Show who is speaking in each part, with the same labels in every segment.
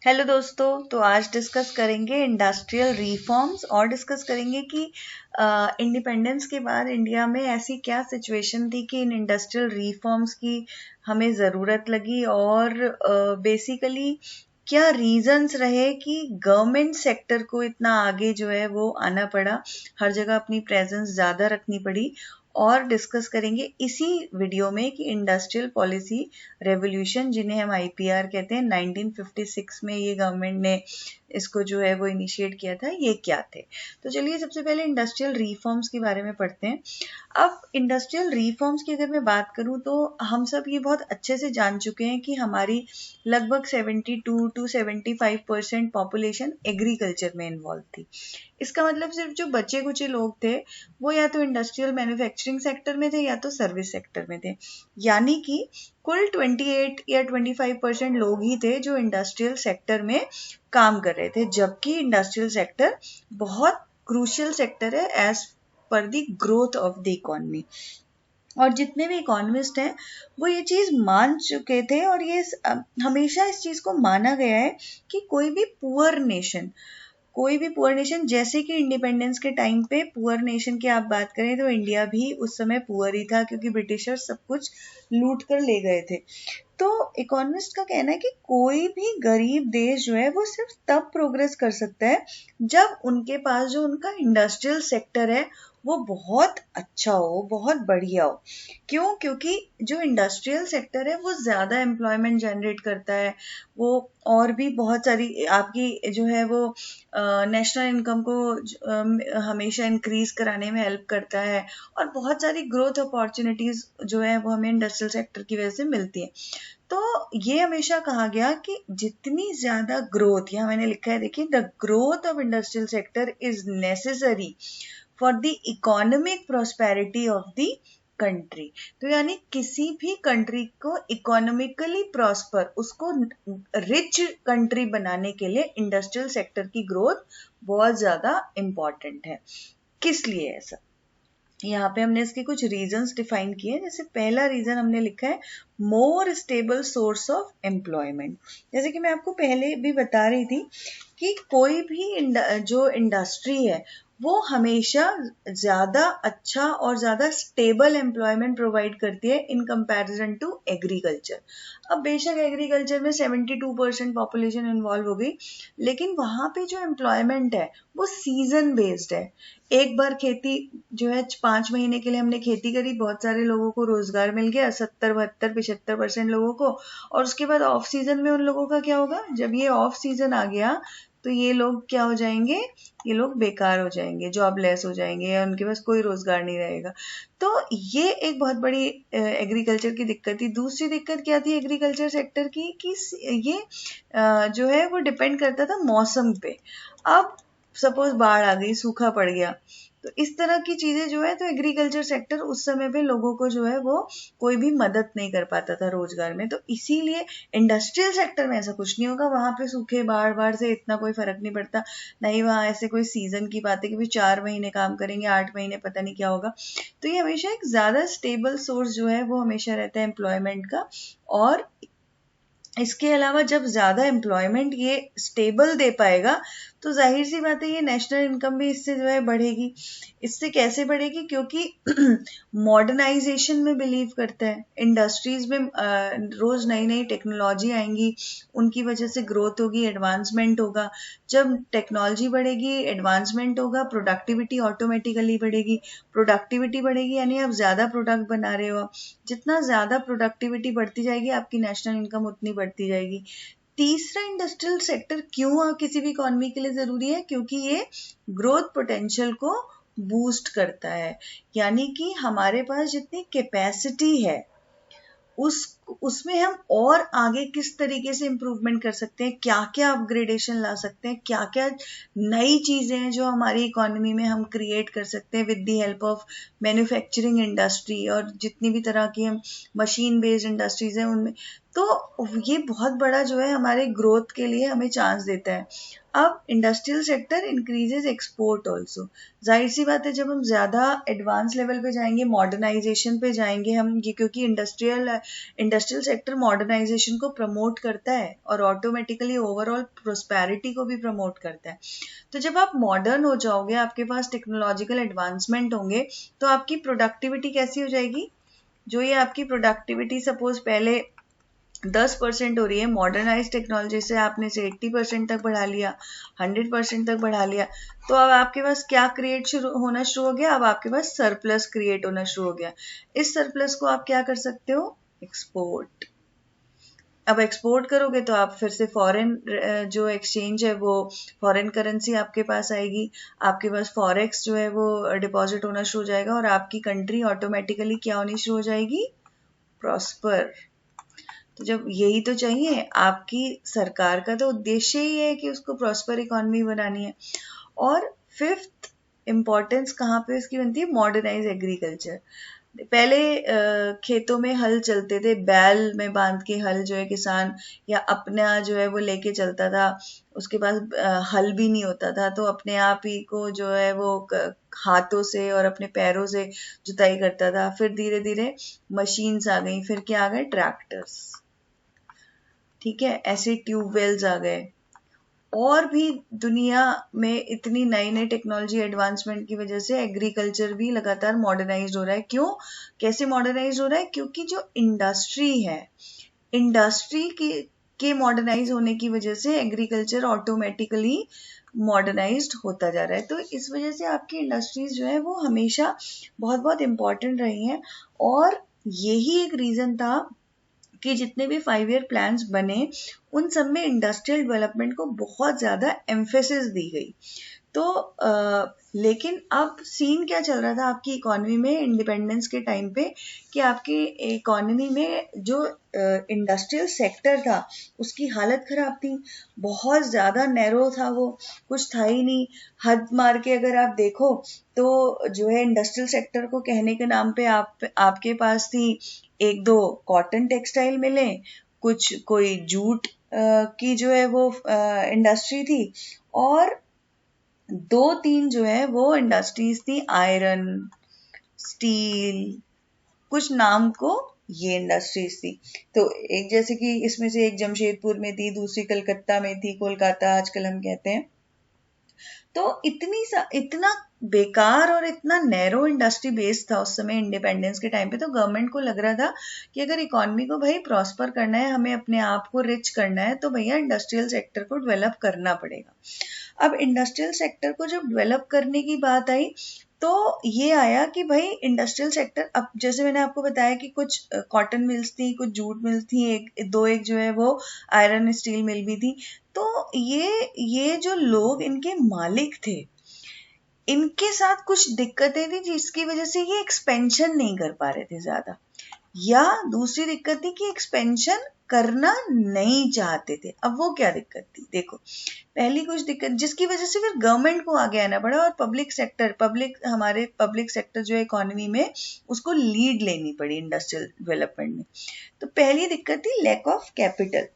Speaker 1: Hello दोस्तों, तो आज डिस्कस करेंगे इंडस्ट्रियल रिफॉर्म्स और डिस्कस करेंगे कि इंडिपेंडेंस के बाद इंडिया में ऐसी क्या सिचुएशन थी कि इन इंडस्ट्रियल रिफॉर्म्स की हमें ज़रूरत लगी और बेसिकली क्या रीजंस रहे कि गवर्नमेंट सेक्टर को इतना आगे जो है वो आना पड़ा, हर जगह अपनी प्रेजेंस ज़्यादा रखनी पड़ी। और डिस्कस करेंगे इसी वीडियो में कि इंडस्ट्रियल पॉलिसी रेवोल्यूशन, जिन्हें हम आईपीआर कहते हैं, 1956 में ये गवर्नमेंट ने इसको जो है वो इनिशिएट किया था, ये क्या थे। तो चलिए सबसे पहले इंडस्ट्रियल रिफॉर्म्स के बारे में पढ़ते हैं। अब इंडस्ट्रियल रिफॉर्म्स की अगर मैं बात करूं तो हम सब ये बहुत अच्छे से जान चुके हैं कि हमारी लगभग 72 to 75% पॉपुलेशन एग्रीकल्चर में इन्वॉल्व थी। इसका मतलब सिर्फ जो बचे कुचे लोग थे वो या तो इंडस्ट्रियल मैन्युफैक्चरिंग सेक्टर में थे या तो सर्विस सेक्टर में थे, यानी कि कुल 28 या 25% लोग ही थे जो इंडस्ट्रियल सेक्टर में काम कर रहे थे, जबकि इंडस्ट्रियल सेक्टर बहुत क्रूशियल सेक्टर है as per the growth of the economy. और जितने भी इकोनॉमिस्ट हैं वो ये चीज़ मान चुके थे और ये हमेशा इस चीज़ को माना गया है कि कोई भी पुअर नेशन, जैसे कि इंडिपेंडेंस के टाइम पे पुअर नेशन की आप बात करें तो इंडिया भी उस समय पुअर ही था, क्योंकि ब्रिटिशर्स सब कुछ लूट कर ले गए थे। तो इकोनॉमिस्ट का कहना है कि कोई भी गरीब देश जो है वो सिर्फ तब प्रोग्रेस कर सकता है जब उनके पास जो उनका इंडस्ट्रियल सेक्टर है वो बहुत अच्छा हो, बहुत बढ़िया हो। क्यों? क्योंकि जो इंडस्ट्रियल सेक्टर है वो ज़्यादा एम्प्लॉयमेंट जनरेट करता है, वो और भी बहुत सारी आपकी जो है वो नेशनल इनकम को हमेशा इंक्रीज कराने में हेल्प करता है, और बहुत सारी ग्रोथ अपॉर्चुनिटीज जो है वो हमें इंडस्ट्रियल सेक्टर की वजह से मिलती है। तो ये हमेशा कहा गया कि जितनी ज्यादा ग्रोथ, यहाँ मैंने लिखा है देखिए, the growth of industrial sector is necessary for the economic prosperity of the country. तो यानी किसी भी कंट्री को इकोनॉमिकली प्रॉस्पर, उसको रिच कंट्री बनाने के लिए इंडस्ट्रियल सेक्टर की ग्रोथ बहुत ज्यादा इंपॉर्टेंट है। किस लिए ऐसा? यहाँ पे हमने इसके कुछ रीजंस डिफाइन किए। जैसे पहला रीजन हमने लिखा है more stable source of employment. जैसे कि मैं आपको पहले भी बता रही थी कि कोई भी जो इंडस्ट्री है वो हमेशा ज्यादा अच्छा और ज्यादा स्टेबल एम्प्लॉयमेंट प्रोवाइड करती है इन कंपैरिजन टू एग्रीकल्चर। अब बेशक एग्रीकल्चर में 72% पॉपुलेशन इन्वॉल्व हो गई, लेकिन वहां पे जो एम्प्लॉयमेंट है वो सीजन बेस्ड है। एक बार खेती जो है 5 महीने के लिए हमने खेती करी, बहुत सारे लोगों को रोजगार मिल गया, 70 72 75% लोगों को। और उसके बाद ऑफ सीजन में उन लोगों का क्या होगा? जब ये ऑफ सीजन आ गया तो ये लोग क्या हो जाएंगे? ये लोग बेकार हो जाएंगे, जॉबलेस हो जाएंगे, या उनके पास कोई रोजगार नहीं रहेगा। तो ये एक बहुत बड़ी एग्रीकल्चर की दिक्कत थी। दूसरी दिक्कत क्या थी एग्रीकल्चर सेक्टर की कि ये जो है वो डिपेंड करता था मौसम पे। अब सपोज बाढ़ आ गई, सूखा पड़ गया, तो इस तरह की चीजें जो है, तो एग्रीकल्चर सेक्टर उस समय पे लोगों को जो है वो कोई भी मदद नहीं कर पाता था रोजगार में। तो इसीलिए इंडस्ट्रियल सेक्टर में ऐसा कुछ नहीं होगा, वहां पे सूखे बाढ़ से इतना कोई फर्क नहीं पड़ता। नहीं वहां ऐसे कोई सीजन की बात है कि 4 महीने काम करेंगे, 8 महीने पता नहीं क्या होगा। तो ये हमेशा एक ज्यादा स्टेबल सोर्स जो है वो हमेशा रहता है एम्प्लॉयमेंट का। और इसके अलावा जब ज्यादा एम्प्लॉयमेंट ये स्टेबल दे पाएगा तो जाहिर सी बात है ये नेशनल इनकम भी इससे जो है बढ़ेगी। इससे कैसे बढ़ेगी? क्योंकि मॉडर्नाइजेशन में बिलीव करता है, इंडस्ट्रीज में रोज नई नई टेक्नोलॉजी आएंगी, उनकी वजह से ग्रोथ होगी, एडवांसमेंट होगा। जब टेक्नोलॉजी बढ़ेगी, एडवांसमेंट होगा, प्रोडक्टिविटी ऑटोमेटिकली बढ़ेगी। प्रोडक्टिविटी बढ़ेगी यानी आप ज्यादा प्रोडक्ट बना रहे हो, जितना ज्यादा प्रोडक्टिविटी बढ़ती जाएगी आपकी नेशनल इनकम उतनी बढ़ती जाएगी। तीसरा, इंडस्ट्रियल सेक्टर क्यों किसी भी इकोनॉमी के लिए जरूरी है? क्योंकि ये ग्रोथ पोटेंशियल को बूस्ट करता है, यानी कि हमारे पास जितनी कैपेसिटी है उसमें हम और आगे किस तरीके से इम्प्रूवमेंट कर सकते हैं, क्या क्या अपग्रेडेशन ला सकते हैं, क्या क्या नई चीजें हैं जो हमारी इकोनॉमी में हम क्रिएट कर सकते हैं with the help of manufacturing industry और जितनी भी तरह की हम मशीन बेस्ड इंडस्ट्रीज हैं उनमें। तो ये बहुत बड़ा जो है हमारे ग्रोथ के लिए हमें चांस देता है। अब industrial sector increases export also. जाहिर सी बात है जब हम ज्यादा एडवांस लेवल पे जाएंगे, मॉडर्नाइजेशन पे जाएंगे हम, ये क्योंकि इंडस्ट्रियल इंडस्ट्रियल सेक्टर मॉडर्नाइजेशन को प्रमोट करता है और ऑटोमेटिकली ओवरऑल प्रोस्पेरिटी को भी प्रमोट करता है। तो जब आप मॉडर्न हो जाओगे, आपके पास टेक्नोलॉजिकल एडवांसमेंट होंगे, तो आपकी प्रोडक्टिविटी कैसी हो जाएगी? जो ये आपकी प्रोडक्टिविटी सपोज पहले 10% हो रही है, मॉडर्नाइज टेक्नोलॉजी से आपने से 80% तक बढ़ा लिया, 100% तक बढ़ा लिया, तो अब आपके पास क्या क्रिएट होना शुरू हो गया? अब आपके पास सरप्लस क्रिएट होना शुरू हो गया। इस सरप्लस को आप क्या कर सकते हो? एक्सपोर्ट। अब एक्सपोर्ट करोगे तो आप फिर से फॉरेन जो एक्सचेंज है वो फॉरेन करेंसी आपके पास आएगी, आपके पास फॉरेक्स जो है वो डिपॉजिट होना शुरू हो जाएगा और आपकी कंट्री ऑटोमेटिकली क्या होनी शुरू हो जाएगी? प्रॉस्पर। तो जब यही तो चाहिए, आपकी सरकार का तो उद्देश्य ही है कि उसको प्रॉस्पर इकोनॉमी बनानी है। और फिफ्थ इम्पोर्टेंस कहाँ पे उसकी बनती है? Modernise agriculture. पहले खेतों में हल चलते थे, बैल में बांध के हल जो है किसान या अपना जो है वो लेके चलता था, उसके पास हल भी नहीं होता था, तो अपने आप ही को जो है वो हाथों से और अपने पैरों से जुताई करता था। फिर धीरे धीरे मशीन्स आ गई, फिर क्या आ गए? ट्रैक्टर्स। ठीक है, ऐसे ट्यूबवेल्स आ गए, और भी दुनिया में इतनी नई नई टेक्नोलॉजी एडवांसमेंट की वजह से एग्रीकल्चर भी लगातार मॉडर्नाइज हो रहा है। क्यों? कैसे मॉडर्नाइज हो रहा है? क्योंकि जो इंडस्ट्री है, इंडस्ट्री के मॉडर्नाइज होने की वजह से एग्रीकल्चर ऑटोमेटिकली मॉडर्नाइज्ड होता जा रहा है। तो इस वजह से आपकी इंडस्ट्रीज जो है वो हमेशा बहुत बहुत इंपॉर्टेंट रही हैं, और यही एक रीजन था कि जितने भी 5 ईयर प्लान्स बने उन सब में इंडस्ट्रियल डेवलपमेंट को बहुत ज़्यादा एम्फेसिस दी गई। तो लेकिन अब सीन क्या चल रहा था आपकी इकोनॉमी में इंडिपेंडेंस के टाइम पे, कि आपकी इकोनॉमी में जो इंडस्ट्रियल सेक्टर था उसकी हालत खराब थी, बहुत ज़्यादा नैरो था, वो कुछ था ही नहीं। हद मार के अगर आप देखो तो जो है इंडस्ट्रियल सेक्टर को कहने के नाम पे आपके पास थी एक दो कॉटन टेक्सटाइल मिलें, कुछ कोई जूट की जो है वो इंडस्ट्री थी, और 2-3 जो है वो इंडस्ट्रीज थी आयरन, स्टील, कुछ नाम को ये इंडस्ट्रीज थी। तो एक जैसे कि इसमें से एक जमशेदपुर में थी, दूसरी कलकत्ता में थी, कोलकाता आजकल हम कहते हैं। तो इतना बेकार और इतना नैरो इंडस्ट्री बेस था उस समय इंडिपेंडेंस के टाइम पे, तो गवर्नमेंट को लग रहा था कि अगर इकोनॉमी को भाई प्रॉस्पर करना है, हमें अपने आप को रिच करना है, तो भैया इंडस्ट्रियल सेक्टर को डेवलप करना पड़ेगा। अब इंडस्ट्रियल सेक्टर को जब डेवलप करने की बात आई तो ये आया कि भाई इंडस्ट्रियल सेक्टर, अब जैसे मैंने आपको बताया कि कुछ कॉटन मिल्स थी, कुछ जूट मिल्स थी, एक जो है वो आयरन स्टील मिल भी थी। तो ये जो लोग इनके मालिक थे, इनके साथ कुछ दिक्कतें थी जिसकी वजह से ये एक्सपेंशन नहीं कर पा रहे थे ज्यादा, या दूसरी दिक्कत थी कि एक्सपेंशन करना नहीं चाहते थे। अब वो क्या दिक्कत थी? देखो, पहली कुछ दिक्कत जिसकी वजह से फिर गवर्नमेंट को आगे आना पड़ा और हमारे पब्लिक सेक्टर जो इकोनॉमी में उसको लीड लेनी पड़ी इंडस्ट्रियल डेवलपमेंट में। तो पहली दिक्कत थी लैक ऑफ कैपिटल।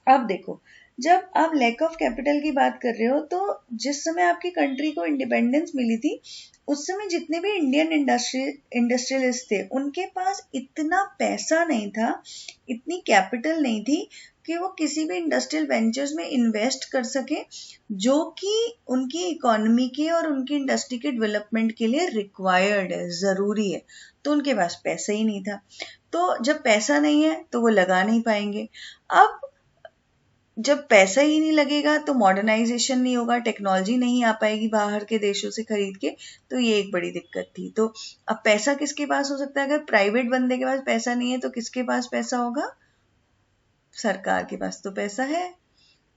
Speaker 1: अब देखो, जब आप लैक ऑफ कैपिटल की बात कर रहे हो, तो जिस समय आपकी कंट्री को इंडिपेंडेंस मिली थी उस समय जितने भी इंडियन इंडस्ट्रियलिस्ट थे उनके पास इतना पैसा नहीं था, इतनी कैपिटल नहीं थी कि वो किसी भी इंडस्ट्रियल वेंचर्स में इन्वेस्ट कर सके जो कि उनकी इकोनॉमी के और उनकी इंडस्ट्री के डेवलपमेंट के लिए रिक्वायर्ड है, ज़रूरी है। तो उनके पास पैसा ही नहीं था। तो जब पैसा नहीं है तो वो लगा नहीं पाएंगे। अब जब पैसा ही नहीं लगेगा तो मॉडर्नाइजेशन नहीं होगा, टेक्नोलॉजी नहीं आ पाएगी बाहर के देशों से खरीद के, तो ये एक बड़ी दिक्कत थी। तो अब पैसा किसके पास हो सकता है? अगर प्राइवेट बंदे के पास पैसा नहीं है तो किसके पास पैसा होगा? सरकार के पास तो पैसा है,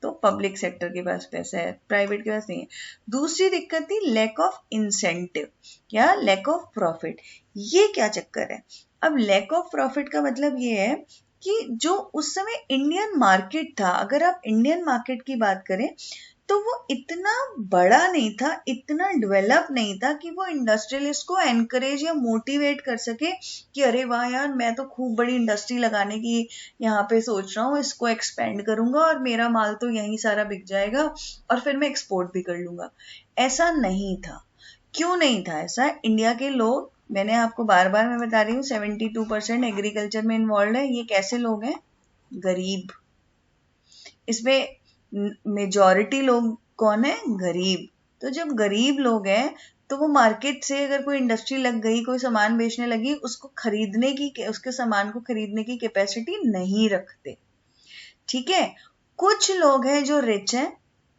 Speaker 1: तो पब्लिक सेक्टर के पास पैसा है, प्राइवेट के पास नहीं है। दूसरी दिक्कत थी लैक ऑफ इंसेंटिव या लैक ऑफ प्रॉफिट। ये क्या चक्कर है? अब लैक ऑफ प्रॉफिट का मतलब ये है कि जो उस समय इंडियन मार्केट था, अगर आप इंडियन मार्केट की बात करें तो वो इतना बड़ा नहीं था, इतना डेवलप नहीं था कि वो इंडस्ट्रियलिस्ट को एनकरेज या मोटिवेट कर सके कि अरे वाह यार, मैं तो खूब बड़ी इंडस्ट्री लगाने की यहाँ पे सोच रहा हूँ, इसको एक्सपेंड करूंगा और मेरा माल तो यहीं सारा बिक जाएगा और फिर मैं एक्सपोर्ट भी कर लूंगा। ऐसा नहीं था। क्यों नहीं था ऐसा? इंडिया के लोग मैंने आपको बार बार मैं बता रही हूँ 72% एग्रीकल्चर में इन्वॉल्व है। ये कैसे लोग हैं? गरीब। इसमें मेजॉरिटी लोग कौन है? गरीब। तो जब गरीब लोग हैं तो वो मार्केट से अगर कोई इंडस्ट्री लग गई, कोई सामान बेचने लगी, उसको खरीदने की, उसके सामान को खरीदने की कैपेसिटी नहीं रखते। ठीक है। कुछ लोग हैं जो रिच हैं,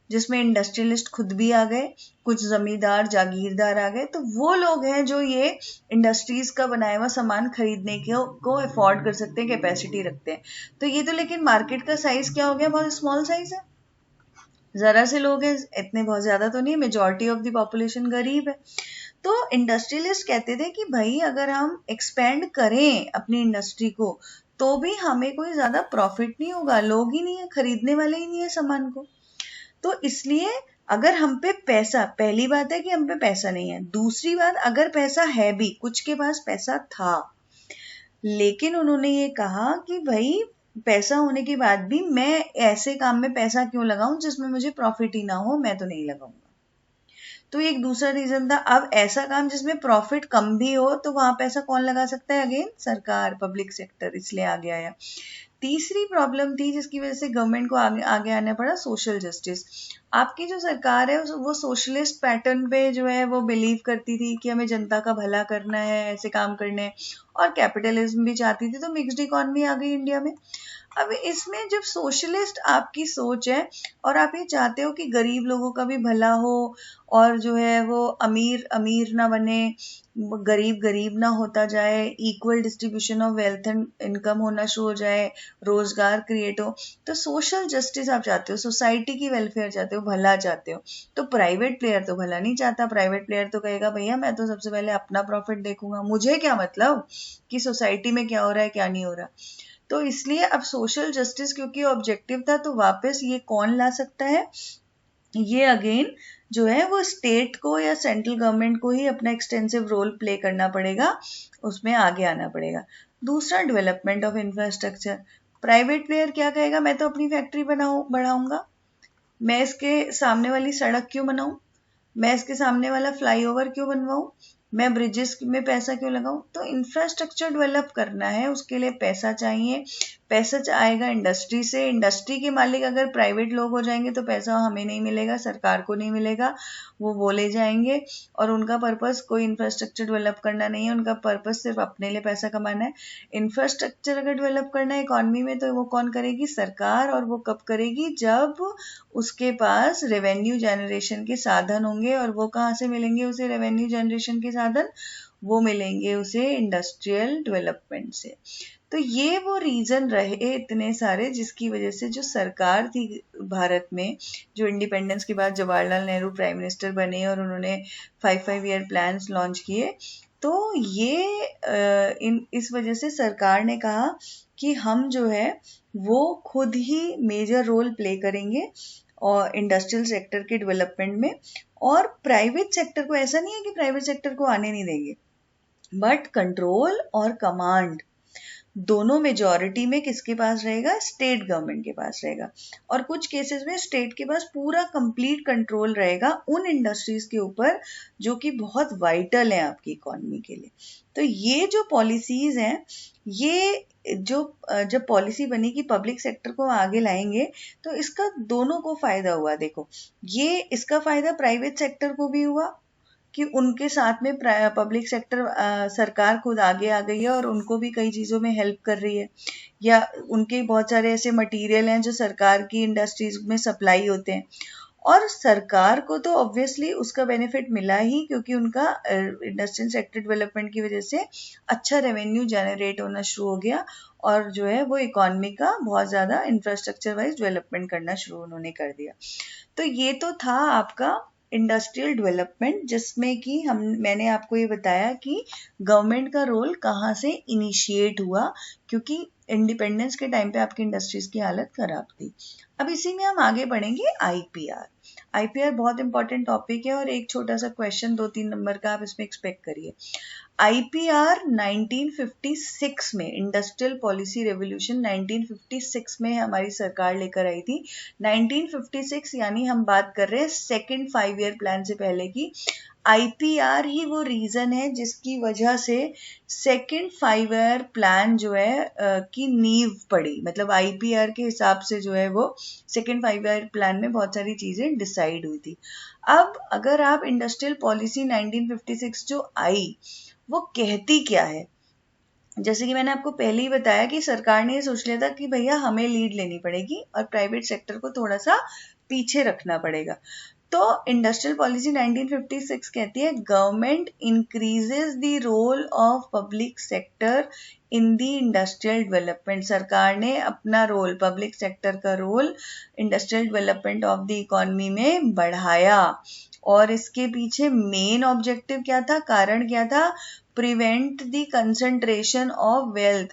Speaker 1: जिसमें इंडस्ट्रियलिस्ट खुद भी आ गए, कुछ जमींदार जागीरदार आ गए, तो वो लोग हैं जो ये इंडस्ट्रीज का बनाया हुआ सामान खरीदने को अफोर्ड कर सकते हैं, कैपेसिटी रखते हैं। तो ये तो लेकिन मार्केट का साइज क्या हो गया? बहुत स्मॉल साइज है, जरा से लोग हैं, इतने बहुत ज्यादा तो नहीं, मेजॉरिटी ऑफ द पॉपुलेशन गरीब है। तो इंडस्ट्रियलिस्ट कहते थे कि भाई अगर हम एक्सपेंड करें अपनी इंडस्ट्री को तो भी हमें कोई ज्यादा प्रॉफिट नहीं होगा, लोग ही नहीं है, खरीदने वाले ही नहीं है सामान को। तो इसलिए अगर हम पे पैसा, पहली बात है कि हम पे पैसा नहीं है, दूसरी बात अगर पैसा है भी, कुछ के पास पैसा था, लेकिन उन्होंने ये कहा कि भाई पैसा होने के बाद भी मैं ऐसे काम में पैसा क्यों लगाऊं जिसमें मुझे प्रॉफिट ही ना हो, मैं तो नहीं लगाऊंगा। तो एक दूसरा रीजन था। अब ऐसा काम जिसमें प्रॉफिट कम भी हो तो वहां पैसा कौन लगा सकता है? अगेन सरकार, पब्लिक सेक्टर, इसलिए आगे आया। तीसरी प्रॉब्लम थी जिसकी वजह से गवर्नमेंट को आगे आना पड़ा, सोशल जस्टिस। आपकी जो सरकार है वो सोशलिस्ट पैटर्न पे जो है वो बिलीव करती थी कि हमें जनता का भला करना है, ऐसे काम करने हैं, और कैपिटलिज्म भी चाहती थी। तो मिक्स्ड इकोनॉमी आ गई इंडिया में। अब इसमें जब सोशलिस्ट आपकी सोच है और आप ये चाहते हो कि गरीब लोगों का भी भला हो और जो है वो अमीर अमीर ना बने, गरीब गरीब ना होता जाए, equal distribution of wealth and income होना शुरू हो जाए, रोजगार क्रिएट हो, तो सोशल जस्टिस आप चाहते हो, सोसाइटी की वेलफेयर चाहते हो, भला चाहते हो। तो प्राइवेट प्लेयर तो भला नहीं चाहता। प्राइवेट प्लेयर तो कहेगा भैया मैं तो सबसे पहले अपना प्रॉफिट देखूंगा, मुझे क्या मतलब कि सोसाइटी में क्या हो रहा है क्या नहीं हो रहा। तो इसलिए अब सोशल जस्टिस क्योंकि ऑब्जेक्टिव था, तो वापस ये कौन ला सकता है? ये अगेन जो है वो स्टेट को या सेंट्रल गवर्नमेंट को ही अपना एक्सटेंसिव रोल प्ले करना पड़ेगा, उसमें आगे आना पड़ेगा। दूसरा, development of infrastructure. Private player क्या कहेगा? मैं तो अपनी फैक्ट्री बढ़ाऊंगा, मैं इसके सामने वाली सड़क क्यों बनाऊं, मैं इसके सामने वाला फ्लाईओवर क्यों बनवाऊं, मैं ब्रिजेस में पैसा क्यों लगाऊं। तो इंफ्रास्ट्रक्चर डेवलप करना है, उसके लिए पैसा चाहिए। पैसा आएगा इंडस्ट्री से। इंडस्ट्री के मालिक अगर प्राइवेट लोग हो जाएंगे तो पैसा हमें नहीं मिलेगा, सरकार को नहीं मिलेगा, वो ले जाएंगे। और उनका पर्पस कोई इंफ्रास्ट्रक्चर डेवलप करना नहीं है, उनका पर्पस सिर्फ अपने लिए पैसा कमाना है। इंफ्रास्ट्रक्चर अगर डेवलप करना है इकोनॉमी में तो वो कौन करेगी? सरकार। और वो कब करेगी? जब उसके पास रेवेन्यू जनरेशन के साधन होंगे। और वो कहाँ से मिलेंगे उसे रेवेन्यू जनरेशन के साधन? वो मिलेंगे उसे इंडस्ट्रियल डेवलपमेंट से। तो ये वो रीजन रहे इतने सारे जिसकी वजह से जो सरकार थी भारत में, जो इंडिपेंडेंस के बाद जवाहरलाल नेहरू प्राइम मिनिस्टर बने और उन्होंने 5 ईयर प्लान्स लॉन्च किए, तो ये इस वजह से सरकार ने कहा कि हम जो है वो खुद ही मेजर रोल प्ले करेंगे और इंडस्ट्रियल सेक्टर के डेवलपमेंट में। और प्राइवेट सेक्टर को, ऐसा नहीं है कि प्राइवेट सेक्टर को आने नहीं देंगे, बट कंट्रोल और कमांड दोनों मेजॉरिटी में किसके पास रहेगा? स्टेट गवर्नमेंट के पास रहेगा। और कुछ केसेस में स्टेट के पास पूरा कंप्लीट कंट्रोल रहेगा उन इंडस्ट्रीज के ऊपर जो कि बहुत वाइटल है आपकी इकोनॉमी के लिए। तो ये जो पॉलिसीज हैं, ये जो जब पॉलिसी बनी कि पब्लिक सेक्टर को आगे लाएंगे, तो इसका दोनों को फायदा हुआ। देखो, ये इसका फायदा प्राइवेट सेक्टर को भी हुआ कि उनके साथ में पब्लिक सेक्टर सरकार खुद आगे आ गई है और उनको भी कई चीज़ों में हेल्प कर रही है। या उनके बहुत सारे ऐसे मटेरियल हैं जो सरकार की इंडस्ट्रीज में सप्लाई होते हैं, और सरकार को तो ऑब्वियसली उसका बेनिफिट मिला ही, क्योंकि उनका इंडस्ट्रियल सेक्टर डेवलपमेंट की वजह से अच्छा रेवेन्यू जनरेट होना शुरू हो गया, और जो है वो इकोनॉमी का बहुत ज़्यादा इंफ्रास्ट्रक्चर वाइज डेवलपमेंट करना शुरू उन्होंने कर दिया। तो ये तो था आपका इंडस्ट्रियल डेवलपमेंट, जिसमें कि मैंने आपको ये बताया कि गवर्नमेंट का रोल कहाँ से इनिशिएट हुआ, क्योंकि इंडिपेंडेंस के टाइम पे आपकी इंडस्ट्रीज की हालत खराब थी। अब इसी में हम आगे बढ़ेंगे आईपीआर। आईपीआर बहुत इंपॉर्टेंट टॉपिक है और एक छोटा सा क्वेश्चन 2-3 नंबर का आप इसमें एक्सपेक्ट करिए। IPR 1956 में, इंडस्ट्रियल पॉलिसी रेवोल्यूशन 1956 में हमारी सरकार लेकर आई थी। 1956 यानी हम बात कर रहे हैं सेकेंड 5 ईयर प्लान से पहले की। IPR ही वो रीजन है जिसकी वजह से सेकेंड 5 ईयर प्लान जो है की नींव पड़ी। मतलब IPR के हिसाब से जो है वो सेकेंड 5 ईयर प्लान में बहुत सारी चीजें डिसाइड हुई थी। अब अगर आप इंडस्ट्रियल पॉलिसी 1956 जो आई वो कहती क्या है, जैसे कि मैंने आपको पहले ही बताया कि सरकार ने ये सोच लिया था कि भैया हमें लीड लेनी पड़ेगी और प्राइवेट सेक्टर को थोड़ा सा पीछे रखना पड़ेगा। तो इंडस्ट्रियल पॉलिसी 1956 कहती है government increases the role of public sector in the industrial development. सरकार ने अपना रोल, पब्लिक सेक्टर का role industrial development of the economy में बढ़ाया। और इसके पीछे मेन ऑब्जेक्टिव क्या था, कारण क्या था, prevent the concentration of wealth.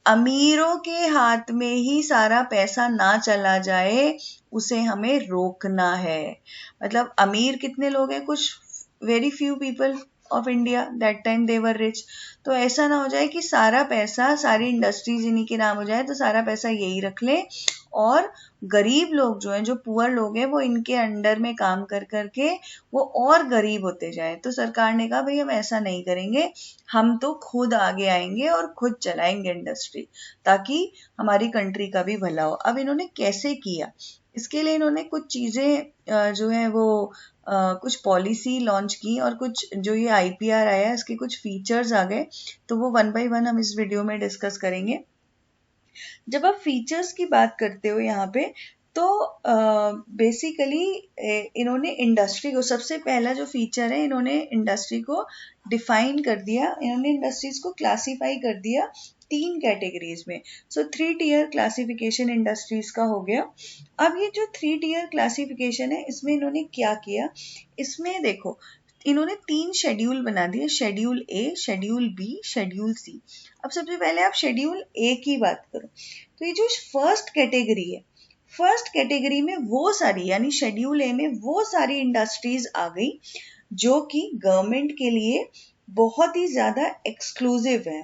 Speaker 1: अमीरों के हाथ में ही सारा पैसा ना चला जाए, उसे हमें रोकना है। मतलब अमीर कितने लोग हैं, कुछ very few people of India, that time they were rich. तो ऐसा ना हो जाए कि सारा पैसा, सारी इंडस्ट्रीज इन्हीं के नाम हो जाए, तो सारा पैसा यही रख ले और गरीब लोग जो हैं, जो पुअर लोग हैं, वो इनके अंडर में काम कर करके वो और गरीब होते जाए। तो सरकार ने कहा भाई हम ऐसा नहीं करेंगे, हम तो खुद आगे आएंगे और खुद चलाएंगे इंडस्ट्री, ताकि हमारी कंट्री का भी भला हो। अब इन्होंने कैसे किया, इसके लिए इन्होंने कुछ चीजें जो है वो कुछ पॉलिसी लॉन्च की और कुछ जो ये IPR आया इसके कुछ फीचर्स आ गए। तो वो 1 बाय 1 हम इस वीडियो में डिस्कस करेंगे। जब आप फीचर्स की बात करते हो यहाँ पे, तो बेसिकली इन्होंने इंडस्ट्री को, सबसे पहला जो फीचर है, इन्होंने इंडस्ट्री को डिफाइन कर दिया। इन्होंने इंडस्ट्रीज को क्लासीफाई कर दिया 3 कैटेगरीज में। सो 3 टियर क्लासिफिकेशन इंडस्ट्रीज का हो गया। अब ये जो 3 टियर क्लासिफिकेशन है, इसमें इन्होंने क्या किया, इसमें देखो इन्होंने 3 शेड्यूल बना दिए, schedule A, schedule B, schedule C। अब सबसे पहले आप शेड्यूल A की बात करो, तो ये जो फर्स्ट कैटेगरी है, फर्स्ट कैटेगरी में वो सारी, यानी शेड्यूल A में वो सारी इंडस्ट्रीज आ गई जो कि गवर्नमेंट के लिए बहुत ही ज्यादा एक्सक्लूसिव है,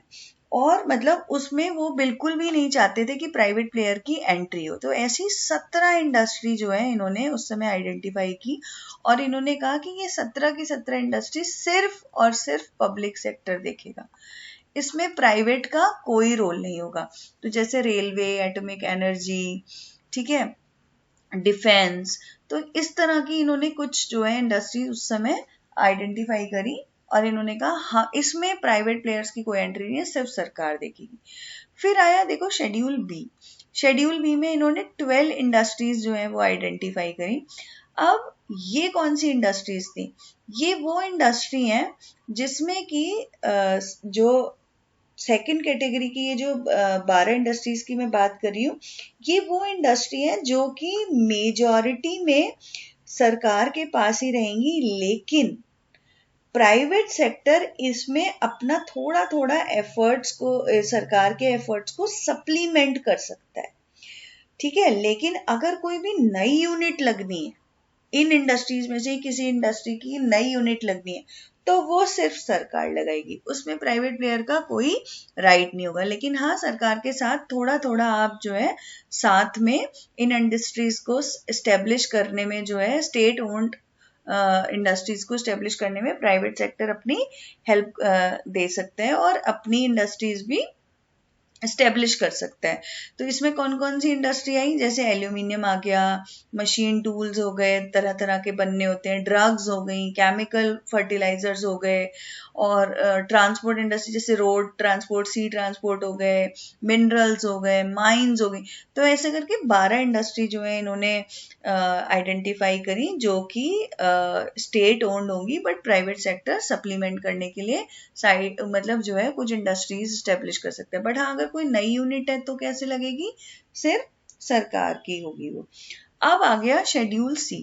Speaker 1: और मतलब उसमें वो बिल्कुल भी नहीं चाहते थे कि प्राइवेट प्लेयर की एंट्री हो। तो ऐसी 17 इंडस्ट्री जो है इन्होंने उस समय आइडेंटिफाई की, और इन्होंने कहा कि ये 17 की 17 इंडस्ट्री सिर्फ और सिर्फ पब्लिक सेक्टर देखेगा, इसमें प्राइवेट का कोई रोल नहीं होगा। तो जैसे रेलवे, एटॉमिक एनर्जी, ठीक है, डिफेंस, तो इस तरह की इन्होंने कुछ जो है इंडस्ट्री उस समय आइडेंटिफाई करी, और इन्होंने कहा हाँ इसमें प्राइवेट प्लेयर्स की कोई एंट्री नहीं है, सिर्फ सरकार देखेगी। फिर आया देखो शेड्यूल बी। शेड्यूल बी में इन्होंने 12 इंडस्ट्रीज जो है वो आइडेंटिफाई करी। अब ये कौन सी इंडस्ट्रीज थी, ये वो इंडस्ट्री है जिसमें कि जो सेकंड कैटेगरी की ये जो 12 इंडस्ट्रीज की मैं बात कर रही हूँ, ये वो इंडस्ट्री है जो कि मेजॉरिटी में सरकार के पास ही रहेंगी, लेकिन प्राइवेट सेक्टर इसमें अपना थोड़ा थोड़ा एफर्ट्स को, सरकार के एफर्ट्स को सप्लीमेंट कर सकता है, ठीक है। लेकिन अगर कोई भी नई यूनिट लगनी है, इन इंडस्ट्रीज में से किसी इंडस्ट्री की नई यूनिट लगनी है, तो वो सिर्फ सरकार लगाएगी, उसमें प्राइवेट प्लेयर का कोई राइट नहीं होगा। लेकिन हाँ, सरकार के साथ थोड़ा थोड़ा आप जो है साथ में इन इंडस्ट्रीज को एस्टेब्लिश करने में जो है, स्टेट ओन्ड इंडस्ट्रीज को एस्टेब्लिश करने में प्राइवेट सेक्टर अपनी हेल्प दे सकते हैं और अपनी इंडस्ट्रीज भी एस्टेब्लिश कर सकता है। तो इसमें कौन कौन सी इंडस्ट्री आई, जैसे एल्यूमिनियम आ गया, मशीन टूल्स हो गए, तरह तरह के बनने होते हैं, ड्रग्स हो गई, केमिकल फर्टिलाइजर्स हो गए, और ट्रांसपोर्ट इंडस्ट्री जैसे रोड ट्रांसपोर्ट, सी ट्रांसपोर्ट हो गए, मिनरल्स हो गए, माइंस हो गई। तो ऐसे करके 12 इंडस्ट्री जो है इन्होंने आइडेंटिफाई करी, जो कि स्टेट ओन्ड होंगी, बट प्राइवेट सेक्टर सप्लीमेंट करने के लिए साइड मतलब जो है कुछ इंडस्ट्रीज स्टेब्लिश कर सकते हैं। बट हाँ, अगर कोई नई यूनिट है तो कैसे लगेगी, सिर्फ सरकार की होगी वो। अब आ गया शेड्यूल सी,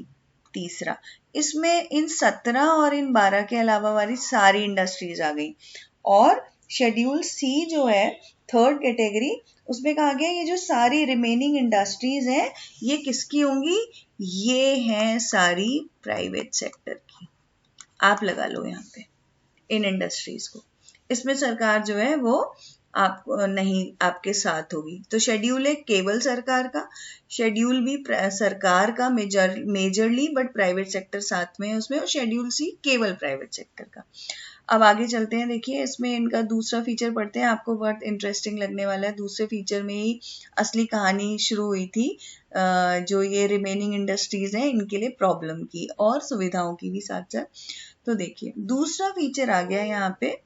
Speaker 1: तीसरा। इसमें इन 17 और इन 12 के अलावा वाली सारी इंडस्ट्रीज आ गई। और शेड्यूल सी जो है थर्ड कैटेगरी, उसमें कहा गया ये जो सारी रिमेनिंग इंडस्ट्रीज हैं ये किसकी होंगी, ये हैं सारी प्राइवेट सेक्टर की। आप लगा लो यहाँ पे इन इंडस्ट्रीज को, इसमें सरकार जो है वो आप नहीं आपके साथ होगी। तो शेड्यूल है केवल सरकार का, शेड्यूल बी सरकार का मेजरली बट प्राइवेट सेक्टर साथ में है उसमें, और शेड्यूल सी केवल प्राइवेट सेक्टर का। अब आगे चलते हैं, देखिए इसमें इनका दूसरा फीचर पढ़ते हैं, आपको बहुत इंटरेस्टिंग लगने वाला है। दूसरे फीचर में ही असली कहानी शुरू हुई थी, जो ये रिमेनिंग इंडस्ट्रीज हैं इनके लिए प्रॉब्लम की और सुविधाओं की भी साथ साथ। तो देखिए दूसरा फीचर आ गया यहाँ पे,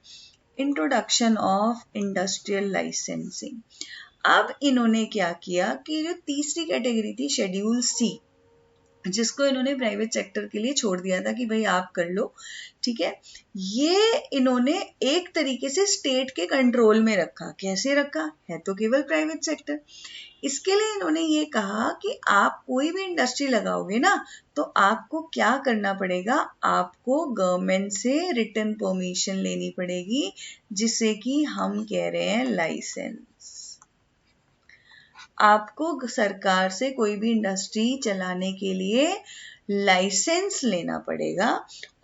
Speaker 1: इंट्रोडक्शन ऑफ इंडस्ट्रियल लाइसेंसिंग। अब इन्होंने क्या किया कि जो तीसरी कैटेगरी थी शेड्यूल सी, जिसको इन्होंने प्राइवेट सेक्टर के लिए छोड़ दिया था कि भाई आप कर लो, ठीक है, ये इन्होंने एक तरीके से स्टेट के कंट्रोल में रखा। कैसे रखा है? तो केवल प्राइवेट सेक्टर। इसके लिए इन्होंने ये कहा कि आप कोई भी इंडस्ट्री लगाओगे ना, तो आपको क्या करना पड़ेगा, आपको गवर्नमेंट से रिटन परमिशन लेनी पड़ेगी, जिसे कि हम कह रहे हैं लाइसेंस। आपको सरकार से कोई भी इंडस्ट्री चलाने के लिए लाइसेंस लेना पड़ेगा,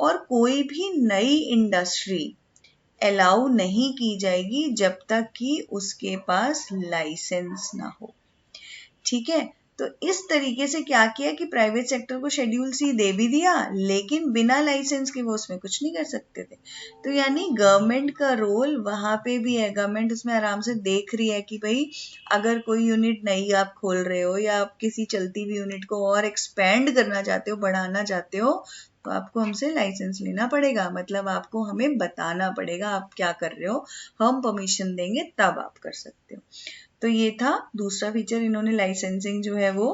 Speaker 1: और कोई भी नई इंडस्ट्री अलाउ नहीं की जाएगी जब तक कि उसके पास लाइसेंस ना हो। ठीक है, तो इस तरीके से क्या किया कि प्राइवेट सेक्टर को शेड्यूल सी दे भी दिया, लेकिन बिना लाइसेंस के वो उसमें कुछ नहीं कर सकते थे। तो यानी गवर्नमेंट का रोल वहां पे भी है, गवर्नमेंट उसमें आराम से देख रही है कि भाई अगर कोई यूनिट नई आप खोल रहे हो या आप किसी चलती हुई यूनिट को और एक्सपेंड करना चाहते हो, बढ़ाना चाहते हो, तो आपको हमसे लाइसेंस लेना पड़ेगा, मतलब आपको हमें बताना पड़ेगा आप क्या कर रहे हो, हम परमिशन देंगे तब आप कर सकते हो। तो ये था दूसरा फीचर, इन्होंने लाइसेंसिंग जो है वो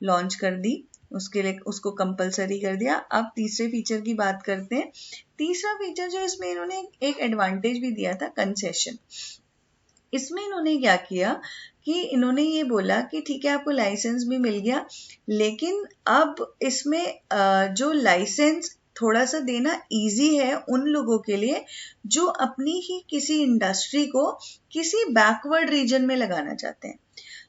Speaker 1: लॉन्च कर दी, उसके लिए उसको कंपलसरी कर दिया। अब तीसरे फीचर की बात करते हैं। तीसरा फीचर जो इसमें इन्होंने एक एडवांटेज भी दिया था, कंसेशन। इसमें इन्होंने क्या किया कि इन्होंने ये बोला कि ठीक है आपको लाइसेंस भी मिल गया, लेकिन अब इसमें जो लाइसेंस थोड़ा सा देना इजी है उन लोगों के लिए जो अपनी ही किसी इंडस्ट्री को किसी बैकवर्ड रीजन में लगाना चाहते हैं।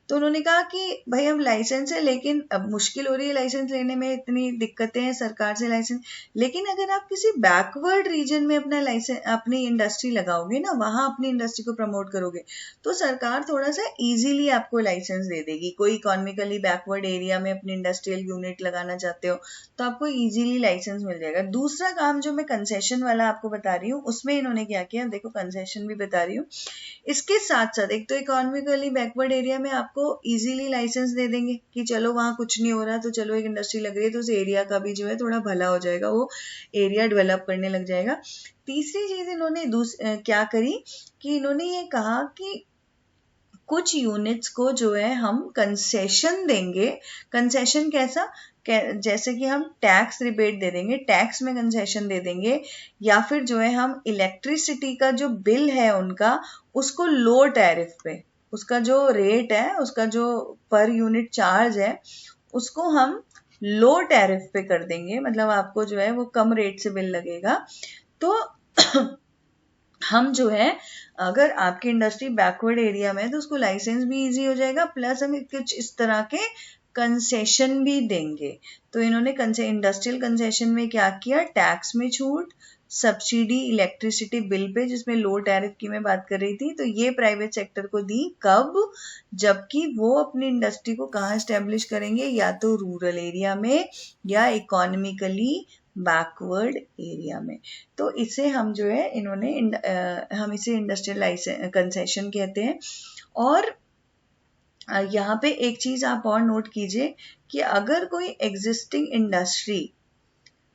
Speaker 1: तो उन्होंने कहा कि भाई हम लाइसेंस है, लेकिन अब मुश्किल हो रही है लाइसेंस लेने में, इतनी दिक्कतें हैं सरकार से लाइसेंस, लेकिन अगर आप किसी बैकवर्ड रीजन में अपना लाइसेंस अपनी इंडस्ट्री लगाओगे ना, वहां अपनी इंडस्ट्री को प्रमोट करोगे, तो सरकार थोड़ा सा इजीली आपको लाइसेंस दे देगी। कोई इकोनॉमिकली बैकवर्ड एरिया में अपनी इंडस्ट्रियल यूनिट लगाना चाहते हो तो आपको इजीली लाइसेंस मिल जाएगा। दूसरा काम जो मैं कंसेशन वाला आपको बता रही हूँ, उसमें इन्होंने क्या किया, देखो कंसेशन भी बता रही हूँ, इसके साथ साथ एक तो इकोनॉमिकली बैकवर्ड एरिया में आपको इजीली लाइसेंस दे देंगे कि चलो वहां कुछ नहीं हो रहा, तो चलो एक इंडस्ट्री लग रही है तो उस एरिया का भी जो है थोड़ा भला हो जाएगा, वो एरिया डेवलप करने लग जाएगा। तीसरी चीज इन्होंने क्या करी कि इन्होंने ये कहा कि कुछ यूनिट्स को जो है हम कंसेशन देंगे। कंसेशन कैसा, जैसे कि हम टैक्स रिबेट दे देंगे, टैक्स में कंसेशन दे देंगे, या फिर जो है हम इलेक्ट्रिसिटी का जो बिल है उनका, उसको लो टैरिफ पे, उसका जो रेट है, उसका जो पर यूनिट चार्ज है, उसको हम लो टैरिफ पे कर देंगे, मतलब आपको जो है वो कम रेट से बिल लगेगा। तो हम जो है अगर आपकी इंडस्ट्री बैकवर्ड एरिया में है तो उसको लाइसेंस भी इजी हो जाएगा, प्लस हम कुछ इस तरह के कंसेशन भी देंगे। तो इन्होंने इंडस्ट्रियल कंसेशन में क्या किया, टैक्स में छूट, सब्सिडी इलेक्ट्रिसिटी बिल पे, जिसमें लो टैरिफ की मैं बात कर रही थी, तो ये प्राइवेट सेक्टर को दी। कब? जबकि वो अपनी इंडस्ट्री को कहाँ एस्टेब्लिश करेंगे, या तो रूरल एरिया में या इकोनॉमिकली बैकवर्ड एरिया में। तो इसे हम जो है इन्होंने हम इसे इंडस्ट्रियल लाइसेंस कंसेशन कहते हैं। और यहाँ पे एक चीज आप और नोट कीजिए कि अगर कोई एग्जिस्टिंग इंडस्ट्री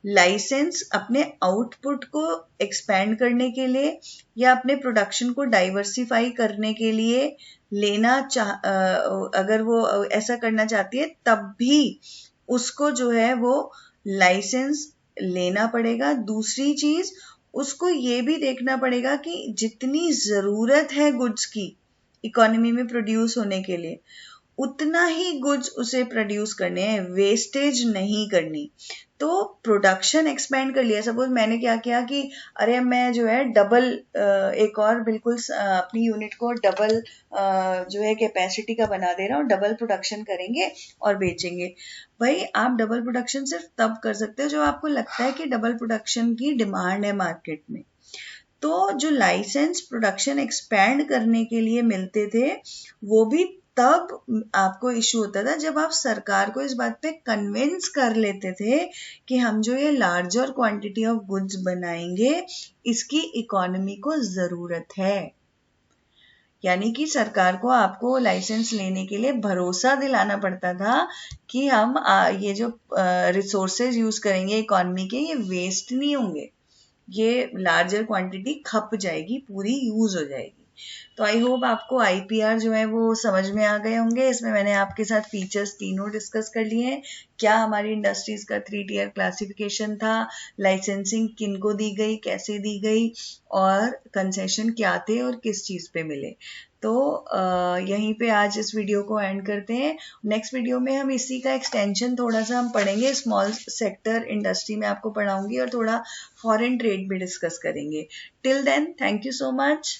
Speaker 1: लाइसेंस अपने आउटपुट को एक्सपेंड करने के लिए या अपने प्रोडक्शन को डाइवर्सिफाई करने के लिए लेना अगर वो ऐसा करना चाहती है, तब भी उसको जो है वो लाइसेंस लेना पड़ेगा। दूसरी चीज, उसको ये भी देखना पड़ेगा कि जितनी जरूरत है गुड्स की इकोनॉमी में प्रोड्यूस होने के लिए, उतना ही गुड्स उसे प्रोड्यूस करने हैं, वेस्टेज नहीं करनी। तो प्रोडक्शन एक्सपेंड कर लिया, सपोज मैंने क्या किया कि अरे मैं जो है डबल एक और बिल्कुल अपनी यूनिट को डबल जो है कैपेसिटी का बना दे रहा हूँ, डबल प्रोडक्शन करेंगे और बेचेंगे। भाई आप डबल प्रोडक्शन सिर्फ तब कर सकते हो जो आपको लगता है कि डबल प्रोडक्शन की डिमांड है मार्केट में। तो जो लाइसेंस प्रोडक्शन एक्सपैंड करने के लिए मिलते थे वो भी तब आपको इशू होता था जब आप सरकार को इस बात पे कन्विंस कर लेते थे कि हम जो ये लार्जर क्वांटिटी ऑफ गुड्स बनाएंगे इसकी इकोनॉमी को जरूरत है। यानी कि सरकार को आपको लाइसेंस लेने के लिए भरोसा दिलाना पड़ता था कि हम ये जो रिसोर्सेज यूज करेंगे इकोनॉमी के ये वेस्ट नहीं होंगे, ये लार्जर क्वांटिटी खप जाएगी, पूरी यूज हो जाएगी। तो आई होप आपको आईपीआर जो है वो समझ में आ गए होंगे। इसमें मैंने आपके साथ फीचर्स तीनों डिस्कस कर लिए हैं, क्या हमारी इंडस्ट्रीज का 3 टियर क्लासिफिकेशन था, लाइसेंसिंग किनको दी गई, कैसे दी गई, और कंसेशन क्या थे और किस चीज पे मिले। तो यहीं पे आज इस वीडियो को एंड करते हैं। नेक्स्ट वीडियो में हम इसी का एक्सटेंशन थोड़ा सा हम पढ़ेंगे, स्मॉल सेक्टर इंडस्ट्री में आपको पढ़ाऊंगी और थोड़ा फॉरेन ट्रेड भी डिस्कस करेंगे। Till then, thank you so much.